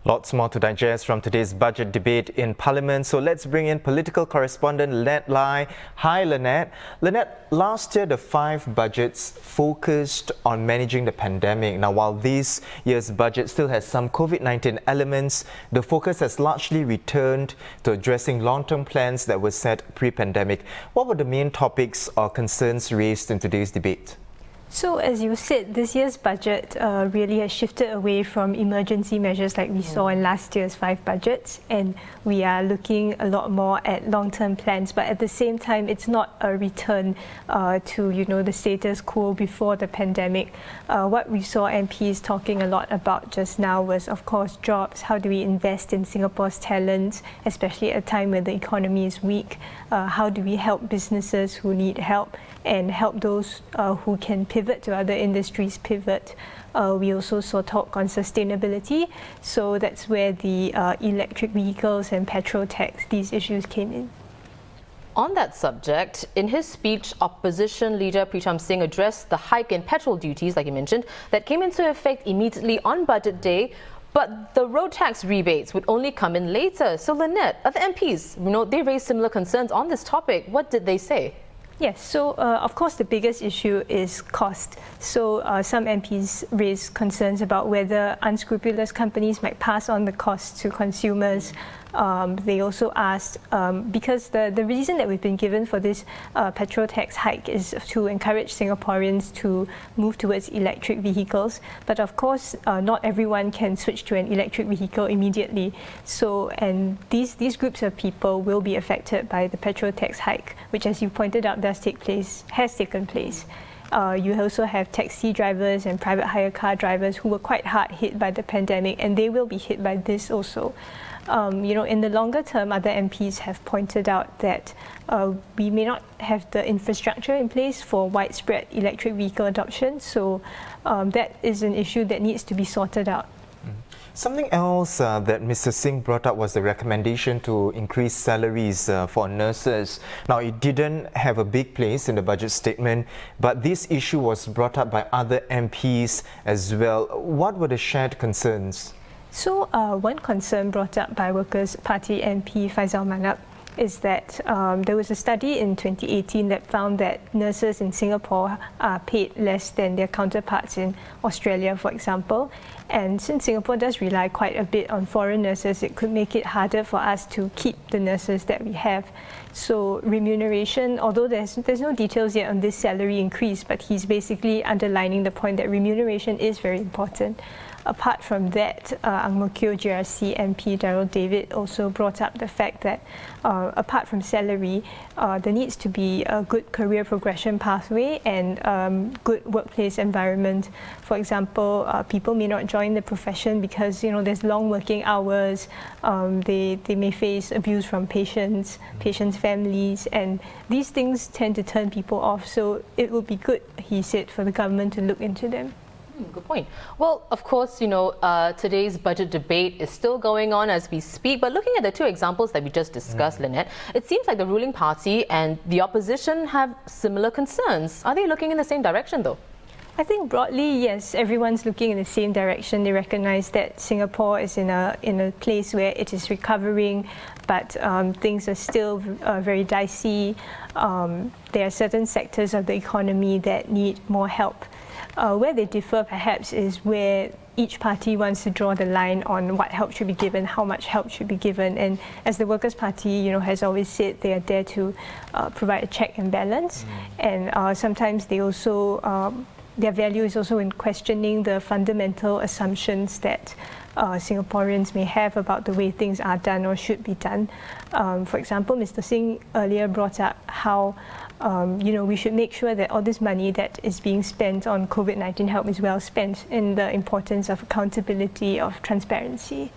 Lots more to digest from today's budget debate in Parliament. So let's bring in political correspondent Lynette Lai. Hi, Lynette. Lynette, last year the 5 budgets focused on managing the pandemic. Now, while this year's budget still has some COVID-19 elements, the focus has largely returned to addressing long-term plans that were set pre-pandemic. What were the main topics or concerns raised in today's debate? So, as you said, this year's budget really has shifted away from emergency measures like we saw in last year's 5 budgets, and we are looking a lot more at long-term plans. But at the same time, it's not a return to the status quo before the pandemic. What we saw MPs talking a lot about just now was, of course, jobs. How do we invest in Singapore's talents, especially at a time when the economy is weak? How do we help businesses who need help and help those who can pivot to other industries pivot? We also saw talk on sustainability, so that's where the electric vehicles and petrol tax, these issues came in. On that subject, in his speech, opposition leader Pritam Singh addressed the hike in petrol duties, like you mentioned, that came into effect immediately on budget day. But the road tax rebates would only come in later. So Lynette, other MPs, they raised similar concerns on this topic. What did they say? Yes, so of course the biggest issue is cost. So some MPs raised concerns about whether unscrupulous companies might pass on the cost to consumers. They also asked, because the reason that we've been given for this petrol tax hike is to encourage Singaporeans to move towards electric vehicles. But of course, not everyone can switch to an electric vehicle immediately. So, and these groups of people will be affected by the petrol tax hike, which, as you pointed out, has taken place. You also have taxi drivers and private hire car drivers who were quite hard hit by the pandemic, and they will be hit by this also. In the longer term, other MPs have pointed out that we may not have the infrastructure in place for widespread electric vehicle adoption, so that is an issue that needs to be sorted out. Something else that Mr. Singh brought up was the recommendation to increase salaries for nurses. Now, it didn't have a big place in the budget statement, but this issue was brought up by other MPs as well. What were the shared concerns? So, one concern brought up by Workers' Party MP Faisal Manap is that there was a study in 2018 that found that nurses in Singapore are paid less than their counterparts in Australia, for example. And since Singapore does rely quite a bit on foreign nurses, it could make it harder for us to keep the nurses that we have. So remuneration, although there's no details yet on this salary increase, but he's basically underlining the point that remuneration is very important. Apart from that, Ang Mo Kio GRC MP Daryl David also brought up the fact that apart from salary, there needs to be a good career progression pathway and good workplace environment. For example, people may not join the profession because there's long working hours. They may face abuse from patients' families, and these things tend to turn people off. So it would be good, he said, for the government to look into them. Good point. Well, of course, today's budget debate is still going on as we speak. But looking at the 2 examples that we just discussed, Lynette, it seems like the ruling party and the opposition have similar concerns. Are they looking in the same direction, though? I think broadly, yes, everyone's looking in the same direction. They recognise that Singapore is in a place where it is recovering, but things are still very dicey. There are certain sectors of the economy that need more help. Where they differ perhaps is where each party wants to draw the line on what help should be given, how much help should be given. And as the Workers' Party has always said, they are there to provide a check and balance. And sometimes they also, their value is also in questioning the fundamental assumptions that Singaporeans may have about the way things are done or should be done. For example, Mr. Singh earlier brought up how we should make sure that all this money that is being spent on COVID-19 help is well spent, and the importance of accountability, of transparency.